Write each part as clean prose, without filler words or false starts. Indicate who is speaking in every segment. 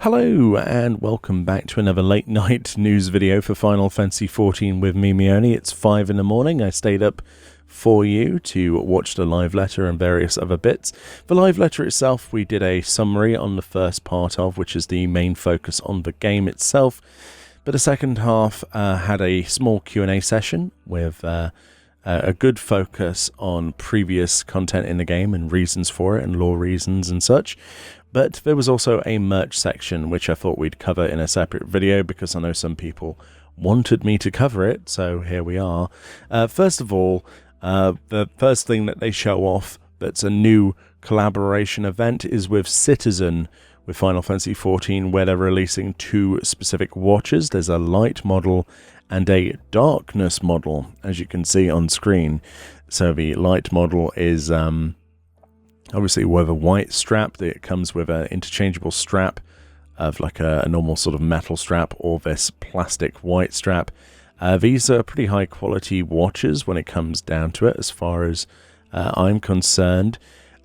Speaker 1: Hello and welcome back to another late night news video for Final Fantasy XIV with me, Meoni. It's 5 in the morning. I stayed up for you to watch the live letter and various other bits. The live letter itself, we did a summary on the first part of, which is the main focus on the game itself. But the second half had a small Q&A session with a good focus on previous content in the game and reasons for it and lore reasons and such. But there was also a merch section, which I thought we'd cover in a separate video because I know some people wanted me to cover it, so here we are. First of all, the first thing that they show off that's a new collaboration event is with Citizen with Final Fantasy XIV, where they're releasing two specific watches. There's a light model and a darkness model, as you can see on screen. So the light model is obviously with a white strap. It comes with an interchangeable strap of like a normal sort of metal strap or this plastic white strap. These are pretty high quality watches when it comes down to it, as far as I'm concerned.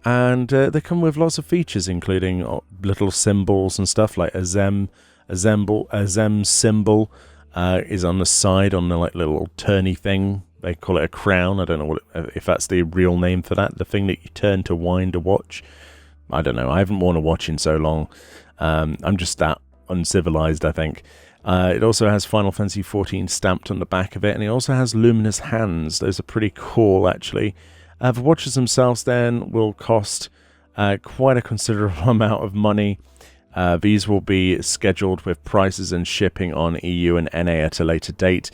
Speaker 1: And they come with lots of features, including little symbols and stuff, like a Zem symbol is on the side on the like little turny thing. They call it a crown. I don't know if that's the real name for that. The thing that you turn to wind a watch. I don't know. I haven't worn a watch in so long. I'm just that uncivilized, I think. It also has Final Fantasy XIV stamped on the back of it, and it also has luminous hands. Those are pretty cool, actually. The watches themselves then will cost quite a considerable amount of money. These will be scheduled with prices and shipping on EU and NA at a later date.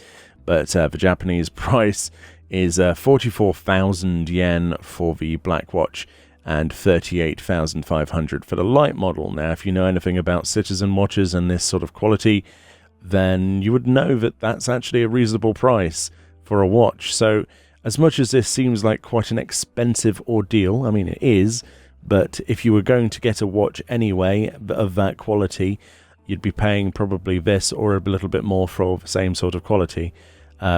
Speaker 1: But the Japanese price is 44,000 yen for the black watch and 38,500 for the light model. Now, if you know anything about Citizen watches and this sort of quality, then you would know that that's actually a reasonable price for a watch. So, as much as this seems like quite an expensive ordeal, I mean it is, but if you were going to get a watch anyway of that quality, you'd be paying probably this or a little bit more for the same sort of quality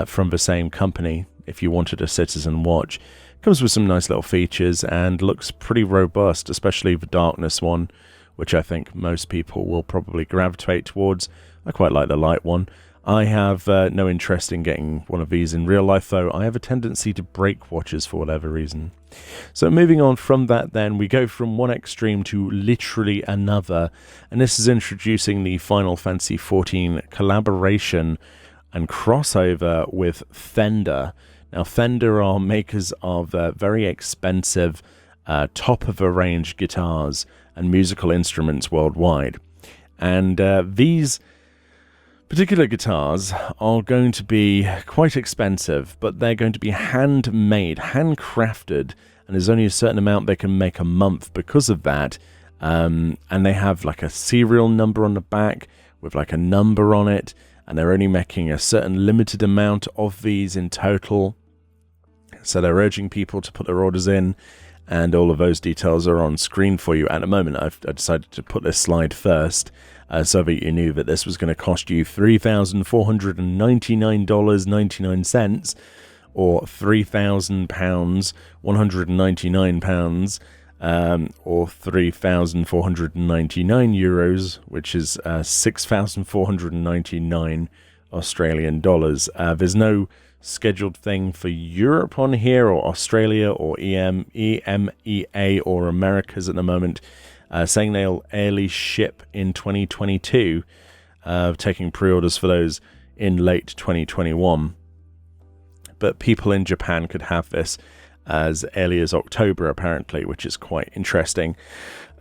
Speaker 1: from the same company if you wanted a Citizen watch. Comes with some nice little features and looks pretty robust, especially the darkness one, which I think most people will probably gravitate towards. I quite like the light one. I have no interest in getting one of these in real life, though. I have a tendency to break watches for whatever reason. So moving on from that then, we go from one extreme to literally another, and this is introducing the Final Fantasy XIV collaboration and crossover with Fender. Now, Fender are makers of very expensive top-of-the-range guitars and musical instruments worldwide. And these particular guitars are going to be quite expensive, but they're going to be handmade, handcrafted, and there's only a certain amount they can make a month because of that. And they have like a serial number on the back with like a number on it, and they're only making a certain limited amount of these in total. So they're urging people to put their orders in, and all of those details are on screen for you at the moment. I decided to put this slide first so that you knew that this was going to cost you $3,499.99 or £3,000, £199, or 3,499 euros, which is 6,499 Australian dollars. There's no scheduled thing for Europe on here, or Australia, or EMEA, or Americas at the moment, saying they'll early ship in 2022, taking pre-orders for those in late 2021. But people in Japan could have this as early as October, apparently, which is quite interesting.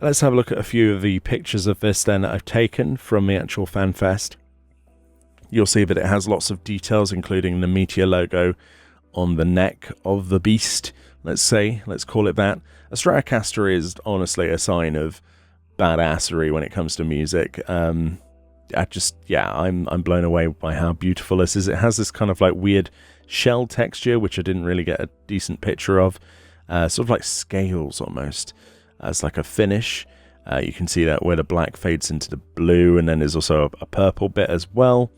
Speaker 1: Let's have a look at a few of the pictures of this then that I've taken from the actual FanFest. You'll see that it has lots of details, including the Meteor logo on the neck of the beast, let's call it that. A Stratocaster is honestly a sign of badassery when it comes to music. I'm blown away by how beautiful this is. It has this kind of like weird shell texture, which I didn't really get a decent picture of. Sort of like scales almost. It's like a finish. You can see that where the black fades into the blue, and then there's also a purple bit as well.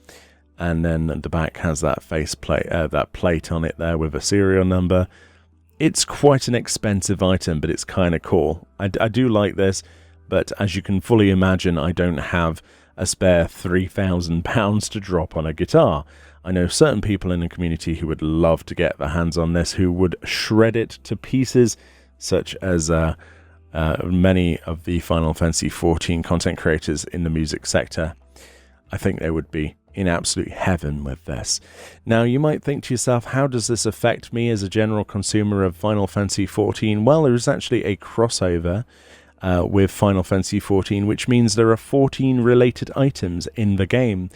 Speaker 1: And then the back has that that plate on it there with a serial number. It's quite an expensive item, but it's kind of cool. I do like this, but as you can fully imagine, I don't have a spare £3,000 to drop on a guitar. I know certain people in the community who would love to get their hands on this, who would shred it to pieces, such as many of the Final Fantasy XIV content creators in the music sector. I think they would be in absolute heaven with this. Now, you might think to yourself, how does this affect me as a general consumer of Final Fantasy XIV? Well, there is actually a crossover with Final Fantasy XIV, which means there are 14 related items in the game.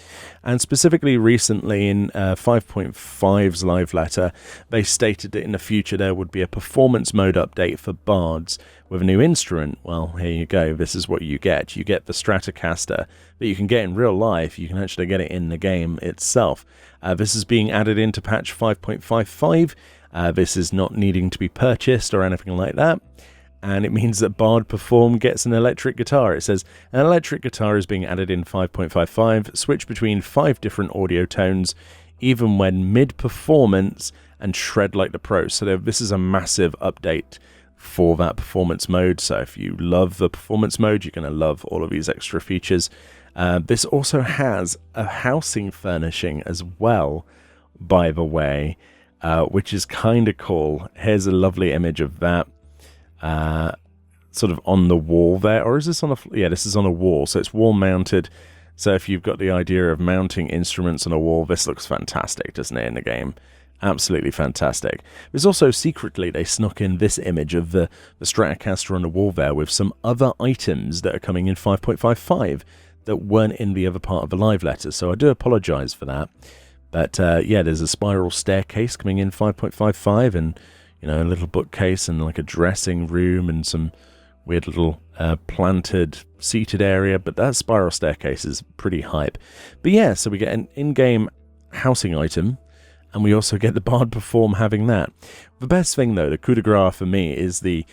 Speaker 1: And specifically recently in 5.5's live letter, they stated that in the future there would be a performance mode update for bards with a new instrument. Well, here you go. This is what you get. You get the Stratocaster that you can get in real life. You can actually get it in the game itself. This is being added into patch 5.55. This is not needing to be purchased or anything like that. And it means that Bard Perform gets an electric guitar. It says, an electric guitar is being added in 5.55, switch between 5 different audio tones, even when mid-performance, and shred like the pros. So this is a massive update for that performance mode. So if you love the performance mode, you're going to love all of these extra features. This also has a housing furnishing as well, by the way, which is kind of cool. Here's a lovely image of that. Sort of on the wall there, or is this on a, yeah, this is on a wall, so it's wall mounted. So if you've got the idea of mounting instruments on a wall, this looks fantastic, doesn't it, in the game? Absolutely fantastic. There's also, secretly, they snuck in this image of the Stratocaster on the wall there with some other items that are coming in 5.55 that weren't in the other part of the live letter, so I do apologize for that. But yeah, there's a spiral staircase coming in 5.55, and you know, a little bookcase and like a dressing room and some weird little planted seated area. But that spiral staircase is pretty hype. But yeah, so we get an in-game housing item, and we also get the Bard Perform having that. The best thing, though, the coup de grace for me, is the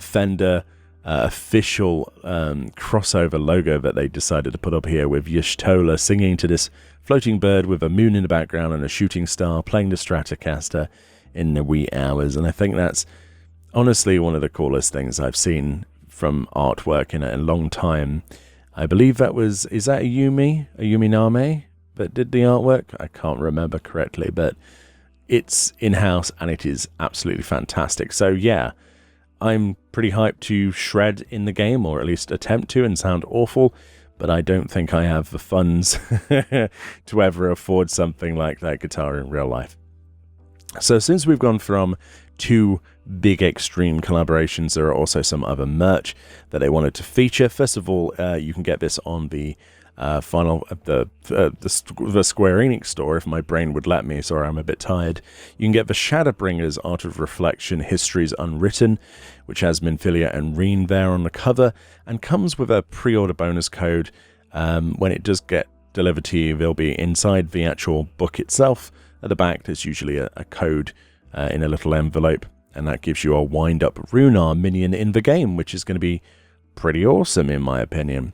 Speaker 1: Fender official crossover logo that they decided to put up here with Y'shtola singing to this floating bird with a moon in the background and a shooting star playing the Stratocaster in the wee hours. And I think that's honestly one of the coolest things I've seen from artwork in a long time. I believe that was, is that a Yumi Name that did the artwork? I can't remember correctly, but it's in-house and it is absolutely fantastic. So yeah, I'm pretty hyped to shred in the game, or at least attempt to, and sound awful, but I don't think I have the funds to ever afford something like that guitar in real life. So since we've gone from 2 big extreme collaborations, there are also some other merch that they wanted to feature. First of all, you can get this on the the Square Enix store, if my brain would let me. Sorry, I'm a bit tired. You can get the Shadowbringers Art of Reflection Histories Unwritten, which has Minfilia and Reen there on the cover, and comes with a pre-order bonus code. When it does get delivered to you, they'll be inside the actual book itself. At the back, there's usually a code in a little envelope, and that gives you a wind-up Runar minion in the game, which is going to be pretty awesome, in my opinion.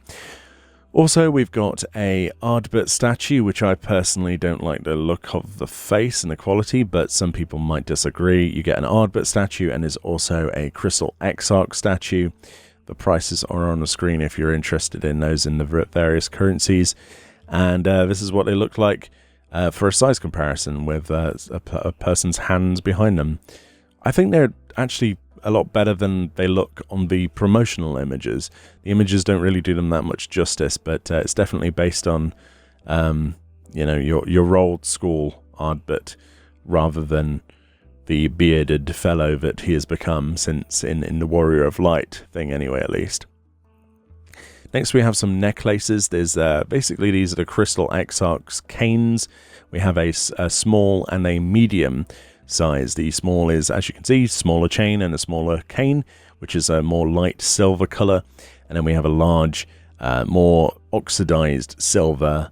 Speaker 1: Also, we've got a Ardbert statue, which I personally don't like the look of the face and the quality, but some people might disagree. You get an Ardbert statue, and there's also a Crystal Exarch statue. The prices are on the screen if you're interested in those in the various currencies. And this is what they look like for a size comparison with a person's hands behind them. I think they're actually a lot better than they look on the promotional images. The images don't really do them that much justice, but it's definitely based on you know, your old school Ardbert rather than the bearded fellow that he has become since in the Warrior of Light thing anyway, at least. Next we have some necklaces. There's basically these are the Crystal Exarch's canes. We have a small and a medium size. The small is, as you can see, smaller chain and a smaller cane, which is a more light silver color. And then we have a large, more oxidized silver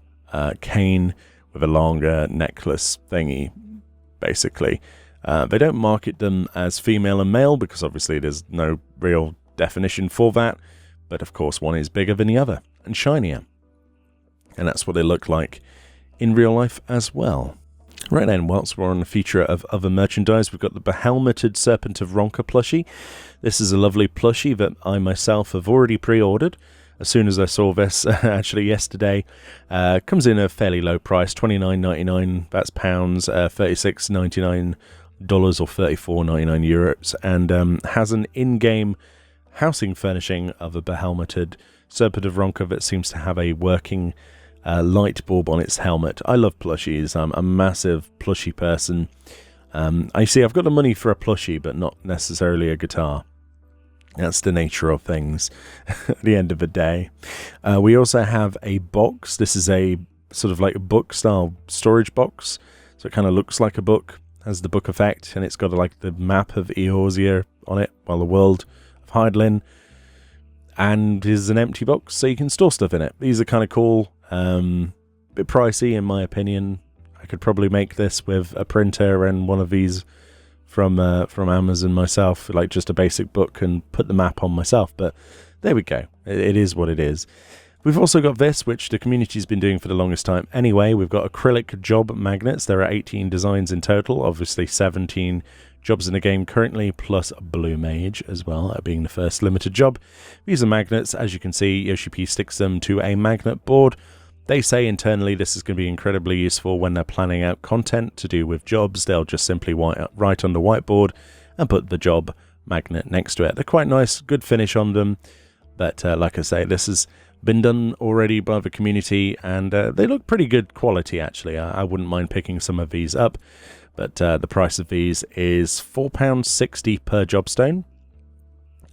Speaker 1: cane with a longer necklace thingy, basically. They don't market them as female and male because obviously there's no real definition for that. But of course one is bigger than the other and shinier. And that's what they look like in real life as well. Right then, whilst we're on the feature of other merchandise, we've got the behelmeted Serpent of Ronka plushie. This is a lovely plushie that I myself have already pre-ordered as soon as I saw this, actually yesterday. Comes in a fairly low price, $29.99, that's pounds, $36.99 or €34.99, and has an in-game housing furnishing of a behelmeted Serpent of Ronka that seems to have a working light bulb on its helmet. I love plushies. I'm a massive plushie person. I've got the money for a plushie, but not necessarily a guitar. That's the nature of things at the end of the day. We also have a box. This is a sort of like a book style storage box. So it kind of looks like a book, has the book effect, and it's got like the map of Eorzea on it, well, the world of Hydaelyn. And is an empty box, so you can store stuff in it. These are kind of cool. Bit pricey in my opinion. I could probably make this with a printer and one of these from Amazon myself, like just a basic book, and put the map on myself. But there we go. It is what it is. We've also got this, which the community's been doing for the longest time anyway. We've got acrylic job magnets. There are 18 designs in total, obviously 17 jobs in the game currently, plus Blue Mage as well, that being the first limited job. These are magnets. As you can see, Yoshi P sticks them to a magnet board. They say internally this is going to be incredibly useful when they're planning out content to do with jobs. They'll just simply write on the whiteboard and put the job magnet next to it. They're quite nice, good finish on them. But like I say, this has been done already by the community, and they look pretty good quality actually. I wouldn't mind picking some of these up. But the price of these is £4.60 per jobstone,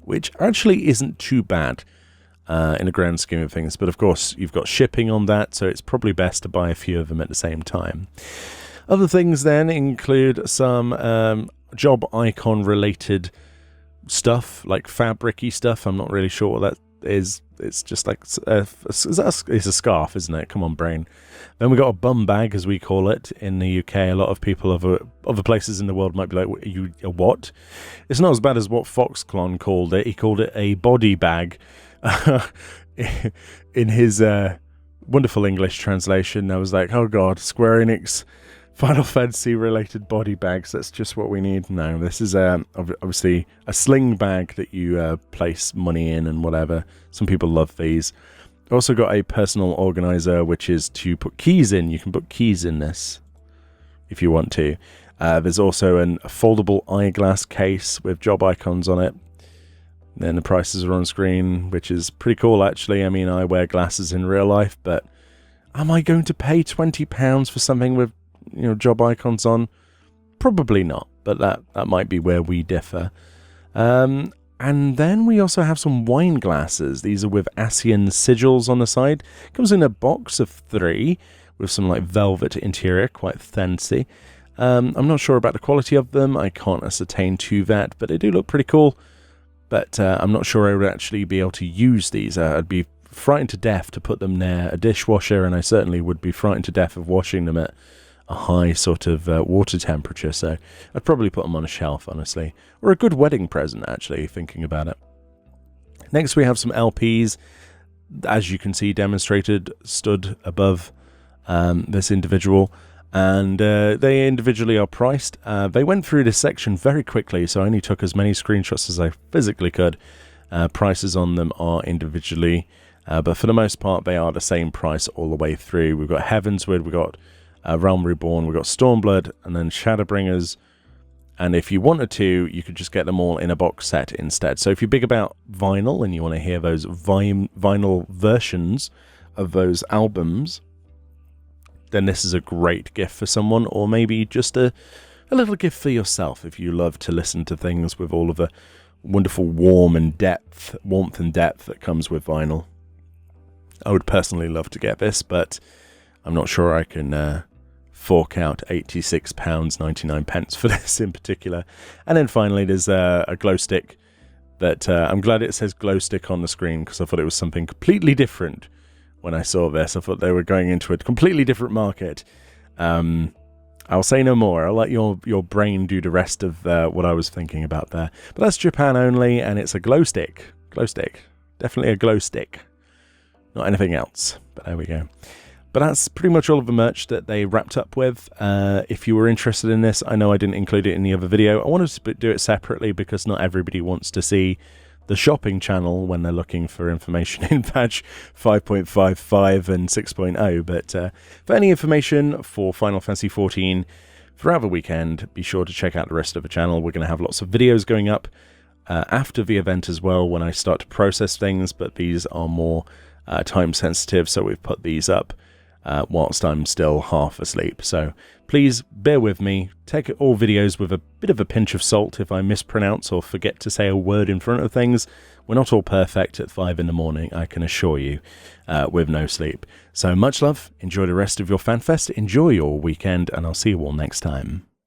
Speaker 1: which actually isn't too bad in the grand scheme of things. But of course, you've got shipping on that, so it's probably best to buy a few of them at the same time. Other things then include some job icon related stuff, like fabric-y stuff. I'm not really sure what that is. It's just like it's a scarf, isn't it? Come on, brain. Then we got a bum bag, as we call it in the UK. A lot of people of other places in the world might be like, what? It's not as bad as what Foxclon called it. He called it a body bag in his wonderful English translation. I was like, oh god, Square Enix Final Fantasy related body bags, that's just what we need. No, this is obviously a sling bag that you place money in and whatever. Some people love these. Also got a personal organizer, which is to put keys in. You can put keys in this if you want to. There's also a foldable eyeglass case with job icons on it. Then the prices are on screen, which is pretty cool actually. I mean, I wear glasses in real life, but am I going to pay £20 for something with job icons on? Probably not, but that might be where we differ. And then we also have some wine glasses. These are with ASEAN sigils on the side. Comes in a box of 3 with some like velvet interior, quite fancy. I'm not sure about the quality of them. I can't ascertain to that, but they do look pretty cool. But I'm not sure I would actually be able to use these. I'd be frightened to death to put them near a dishwasher, and I certainly would be frightened to death of washing them at a high sort of water temperature, so I'd probably put them on a shelf, honestly. Or a good wedding present, actually, thinking about it. Next we have some LPs, as you can see demonstrated, stood above this individual, and they individually are priced. They went through this section very quickly, so I only took as many screenshots as I physically could. Prices on them are individually, but for the most part they are the same price all the way through. We've got Heavensward, we've got Realm Reborn, we've got Stormblood, and then Shadowbringers. And if you wanted to, you could just get them all in a box set instead. So if you're big about vinyl and you want to hear those vinyl versions of those albums, then this is a great gift for someone, or maybe just a little gift for yourself if you love to listen to things with all of the wonderful warmth and depth that comes with vinyl. I would personally love to get this, but I'm not sure I can fork out £86.99 for this in particular. And then finally there's a glow stick that I'm glad it says glow stick on the screen, because I thought it was something completely different when I saw this. I thought they were going into a completely different market. I'll say no more. I'll let your brain do the rest of what I was thinking about there. But that's Japan only, and it's a glow stick. Glow stick. Definitely a glow stick. Not anything else, but there we go. But that's pretty much all of the merch that they wrapped up with. If you were interested in this, I know I didn't include it in the other video. I wanted to do it separately because not everybody wants to see the shopping channel when they're looking for information in patch 5.55 and 6.0. But for any information for Final Fantasy XIV throughout the weekend, be sure to check out the rest of the channel. We're going to have lots of videos going up after the event as well when I start to process things, but these are more time sensitive, so we've put these up whilst I'm still half asleep. So please bear with me. Take all videos with a bit of a pinch of salt if I mispronounce or forget to say a word in front of things. We're not all perfect at 5 in the morning, I can assure you, with no sleep. So much love, enjoy the rest of your FanFest, enjoy your weekend, and I'll see you all next time.